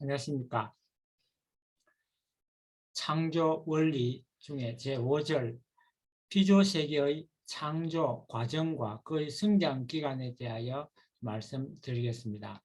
안녕하십니까. 창조 원리 중에 제5절 피조세계의 창조 과정과 그의 성장 기간에 대하여 말씀드리겠습니다.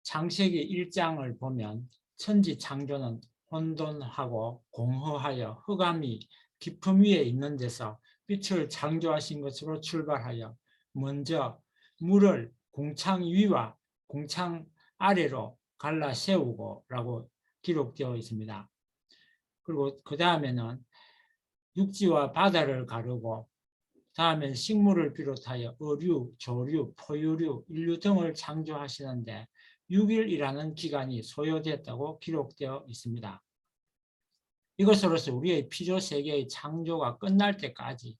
창세기 1장을 보면 천지 창조는 혼돈하고 공허하여 흑암이 깊음 위에 있는 데서 빛을 창조하신 것으로 출발하여 먼저 물을 궁창 위와 궁창 아래로 갈라 세우고 라고 기록되어 있습니다. 그리고 그 다음에는 육지와 바다를 가르고 다음엔 식물을 비롯하여 어류, 조류, 포유류, 인류 등을 창조하시는데 6일이라는 기간이 소요됐다고 기록되어 있습니다. 이것으로서 우리의 피조세계의 창조가 끝날 때까지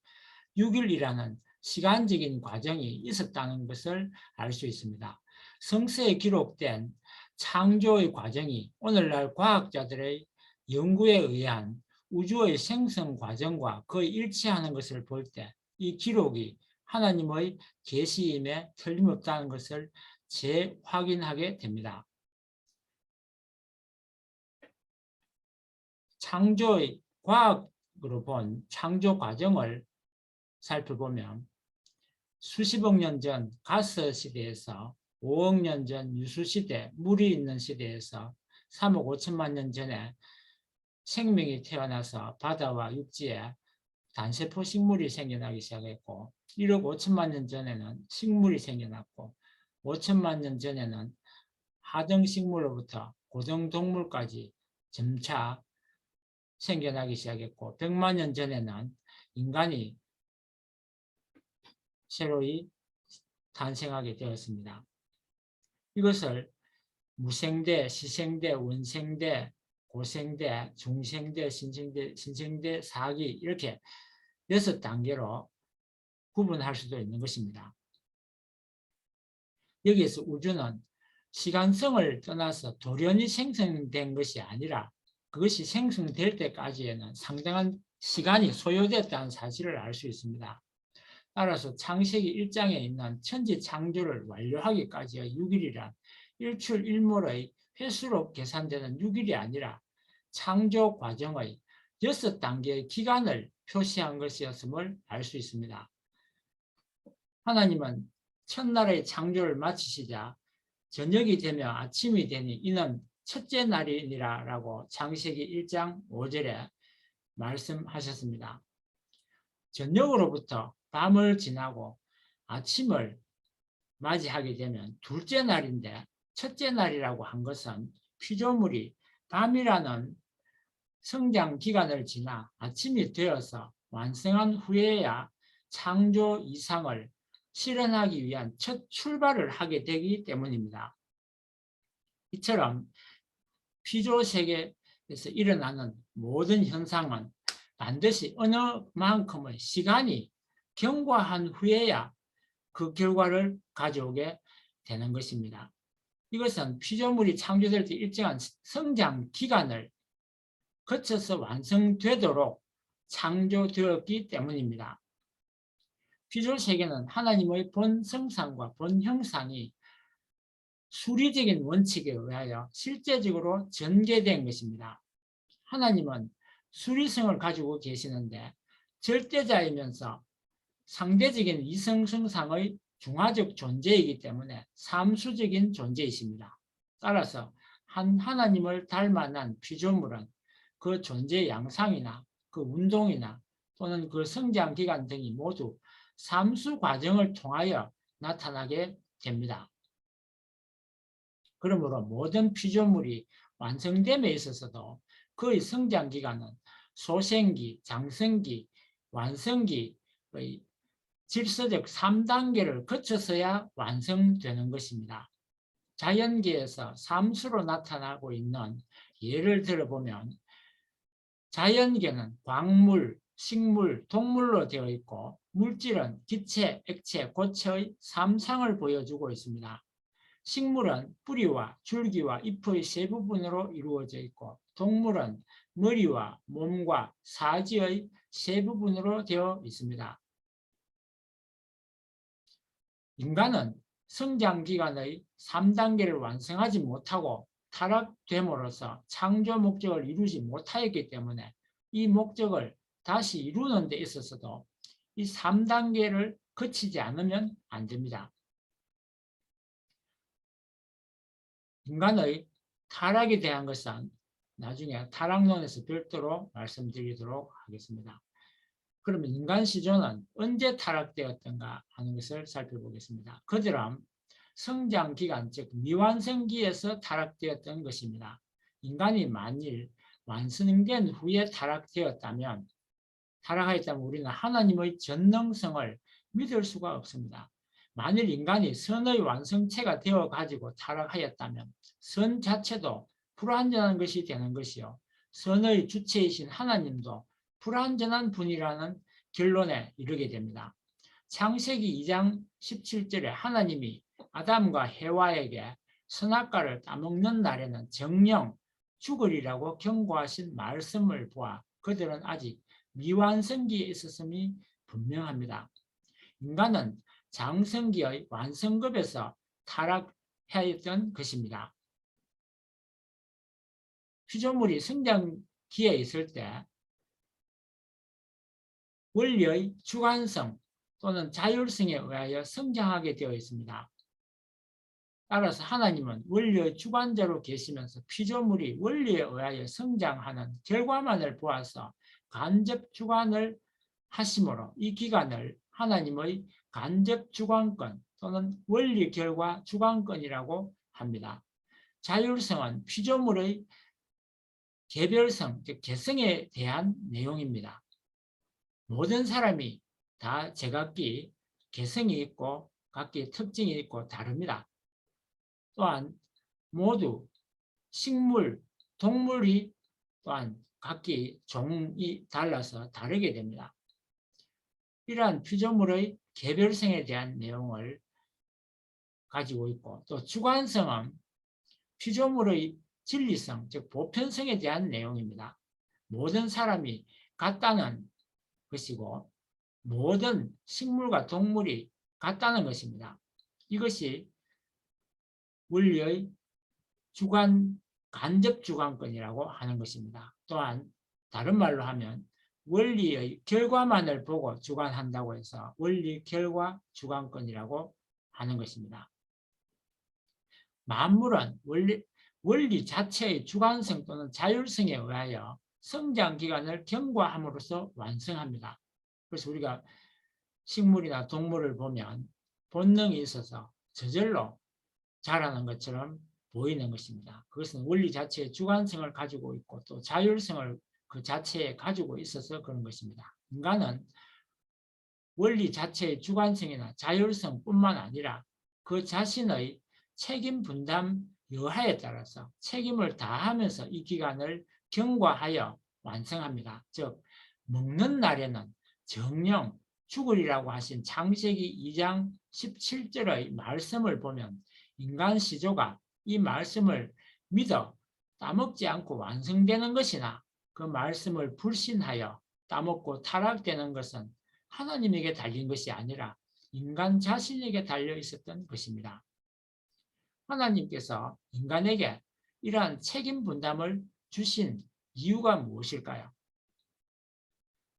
6일이라는 시간적인 과정이 있었다는 것을 알 수 있습니다. 성서에 기록된 창조의 과정이 오늘날 과학자들의 연구에 의한 우주의 생성 과정과 거의 일치하는 것을 볼 때 이 기록이 하나님의 계시임에 틀림없다는 것을 재확인하게 됩니다. 창조의 과학으로 본 창조 과정을 살펴보면 수십억 년 전 가스 시대에서 5억 년 전 유수 시대, 물이 있는 시대에서 3억 5천만 년 전에 생명이 태어나서 바다와 육지에 단세포 식물이 생겨나기 시작했고 1억 5천만 년 전에는 식물이 생겨났고 5천만 년 전에는 하등 식물로부터 고등 동물까지 점차 생겨나기 시작했고 100만 년 전에는 인간이 새로이 탄생하게 되었습니다. 이것을 무생대, 시생대, 원생대, 고생대, 중생대, 신생대, 사기 이렇게 6단계로 구분할 수도 있는 것입니다. 여기에서 우주는 시간성을 떠나서 돌연히 생성된 것이 아니라 그것이 생성될 때까지에는 상당한 시간이 소요됐다는 사실을 알 수 있습니다. 따라서 창세기 1장에 있는 천지 창조를 완료하기까지의 6일이란 일출일몰의 횟수로 계산되는 6일이 아니라 창조 과정의 6단계의 기간을 표시한 것이었음을 알 수 있습니다. 하나님은 첫날의 창조를 마치시자 저녁이 되며 아침이 되니 이는 첫째 날이니라 라고 창세기 1장 5절에 말씀하셨습니다. 저녁으로부터 밤을 지나고 아침을 맞이하게 되면 둘째 날인데 첫째 날이라고 한 것은 피조물이 밤이라는 성장 기간을 지나 아침이 되어서 완성한 후에야 창조 이상을 실현하기 위한 첫 출발을 하게 되기 때문입니다. 이처럼 피조세계에서 일어나는 모든 현상은 반드시 어느 만큼의 시간이 경과한 후에야 그 결과를 가져오게 되는 것입니다. 이것은 피조물이 창조될 때 일정한 성장 기간을 거쳐서 완성되도록 창조되었기 때문입니다. 피조세계는 하나님의 본 성상과 본 형상이 수리적인 원칙에 의하여 실제적으로 전개된 것입니다. 하나님은 수리성을 가지고 계시는데 절대자이면서 상대적인 이성성상의 중화적 존재이기 때문에 삼수적인 존재이십니다. 따라서 하나님을 닮아난 피조물은 그 존재의 양상이나 그 운동이나 또는 그 성장 기간 등이 모두 삼수 과정을 통하여 나타나게 됩니다. 그러므로 모든 피조물이 완성됨에 있어서도 그의 성장 기간은 소생기, 장성기, 완성기의 질서적 3단계를 거쳐서야 완성되는 것입니다. 자연계에서 삼수로 나타나고 있는 예를 들어보면 자연계는 광물, 식물, 동물로 되어 있고 물질은 기체, 액체, 고체의 삼상을 보여주고 있습니다. 식물은 뿌리와 줄기와 잎의 세 부분으로 이루어져 있고 동물은 머리와 몸과 사지의 세 부분으로 되어 있습니다. 인간은 성장 기간의 3단계를 완성하지 못하고 타락됨으로써 창조 목적을 이루지 못하였기 때문에 이 목적을 다시 이루는 데 있어서도 이 3단계를 거치지 않으면 안 됩니다. 인간의 타락에 대한 것은 나중에 타락론에서 별도로 말씀드리도록 하겠습니다. 그러면 인간 시조는 언제 타락되었던가 하는 것을 살펴보겠습니다. 그들은 성장 기간, 즉 미완성기에서 타락되었던 것입니다. 인간이 만일 완성된 후에 타락하였다면 우리는 하나님의 전능성을 믿을 수가 없습니다. 만일 인간이 선의 완성체가 되어가지고 타락하였다면 선 자체도 불완전한 것이 되는 것이요. 선의 주체이신 하나님도 불완전한 분이라는 결론에 이르게 됩니다. 창세기 2장 17절에 하나님이 아담과 해와에게 선악과를 따먹는 날에는 정령 죽으리라고 경고하신 말씀을 보아 그들은 아직 미완성기에 있었음이 분명합니다. 인간은 장성기의 완성급에서 타락하였던 것입니다. 피조물이 성장기에 있을 때 원리의 주관성 또는 자율성에 의하여 성장하게 되어 있습니다. 따라서 하나님은 원리의 주관자로 계시면서 피조물이 원리에 의하여 성장하는 결과만을 보아서 간접 주관을 하심으로 이 기간을 하나님의 간접 주관권 또는 원리 결과 주관권이라고 합니다. 자율성은 피조물의 개별성, 즉 개성에 대한 내용입니다. 모든 사람이 다 제각기 개성이 있고 각기 특징이 있고 다릅니다. 또한 모두 식물, 동물이 또한 각기 종이 달라서 다르게 됩니다. 이러한 피조물의 개별성에 대한 내용을 가지고 있고 또 주관성은 피조물의 진리성, 즉 보편성에 대한 내용입니다. 모든 사람이 같다는 것이고 모든 식물과 동물이 같다는 것입니다. 이것이 원리의 간접 주관권이라고 하는 것입니다. 또한 다른 말로 하면 원리의 결과만을 보고 주관한다고 해서 원리 결과 주관권이라고 하는 것입니다. 만물은 원리 자체의 주관성 또는 자율성에 의하여 성장 기간을 경과함으로써 완성합니다. 그래서 우리가 식물이나 동물을 보면 본능이 있어서 저절로 자라는 것처럼 보이는 것입니다. 그것은 원리 자체의 주관성을 가지고 있고 또 자율성을 그 자체에 가지고 있어서 그런 것입니다. 인간은 원리 자체의 주관성이나 자율성뿐만 아니라 그 자신의 책임 분담 여하에 따라서 책임을 다하면서 이 기간을 경과하여 완성합니다. 즉 먹는 날에는 정령 죽으리라고 하신 창세기 2장 17절의 말씀을 보면 인간 시조가 이 말씀을 믿어 따먹지 않고 완성되는 것이나 그 말씀을 불신하여 따먹고 타락되는 것은 하나님에게 달린 것이 아니라 인간 자신에게 달려 있었던 것입니다. 하나님께서 인간에게 이러한 책임 분담을 주신 이유가 무엇일까요?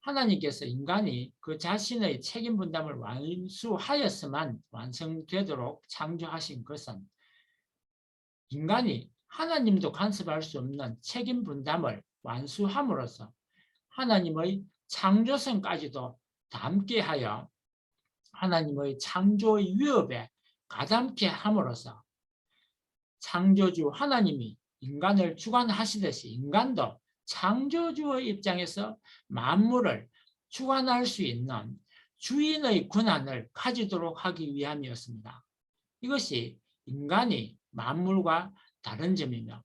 하나님께서 인간이 그 자신의 책임 분담을 완수하였으만 완성되도록 창조하신 것은 인간이 하나님도 간섭할 수 없는 책임 분담을 완수함으로써 하나님의 창조성까지도 담게 하여 하나님의 창조의 위협에 가담케 함으로써 창조주 하나님이 인간을 주관하시듯이 인간도 창조주의 입장에서 만물을 주관할 수 있는 주인의 권한을 가지도록 하기 위함이었습니다. 이것이 인간이 만물과 다른 점이며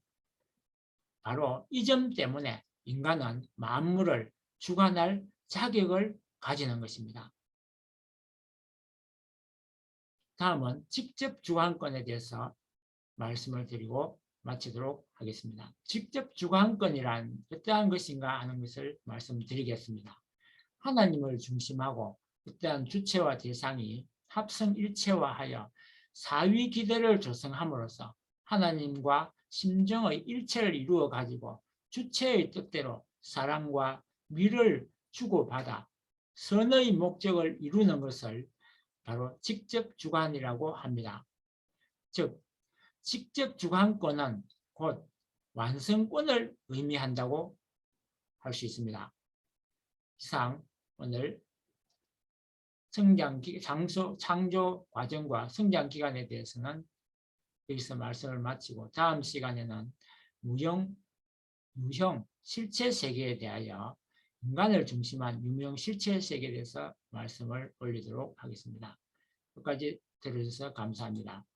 바로 이 점 때문에 인간은 만물을 주관할 자격을 가지는 것입니다. 다음은 직접 주관권에 대해서 말씀을 드리고 마치도록 하겠습니다. 직접 주관권이란 어떠한 것인가 하는 것을 말씀드리겠습니다. 하나님을 중심하고 어떠한 주체와 대상이 합성일체화하여 사위 기대를 조성함으로써 하나님과 심정의 일체를 이루어 가지고 주체의 뜻대로 사랑과 미를 주고받아 선의 목적을 이루는 것을 바로 직접 주관이라고 합니다. 즉, 직접 주관권은 곧 완성권을 의미한다고 할 수 있습니다. 이상 오늘 창조 과정과 성장 기간에 대해서는 여기서 말씀을 마치고 다음 시간에는 유형 실체 세계에 대하여 인간을 중심한 유형 실체 세계에 대해서 말씀을 올리도록 하겠습니다. 끝까지 들어주셔서 감사합니다.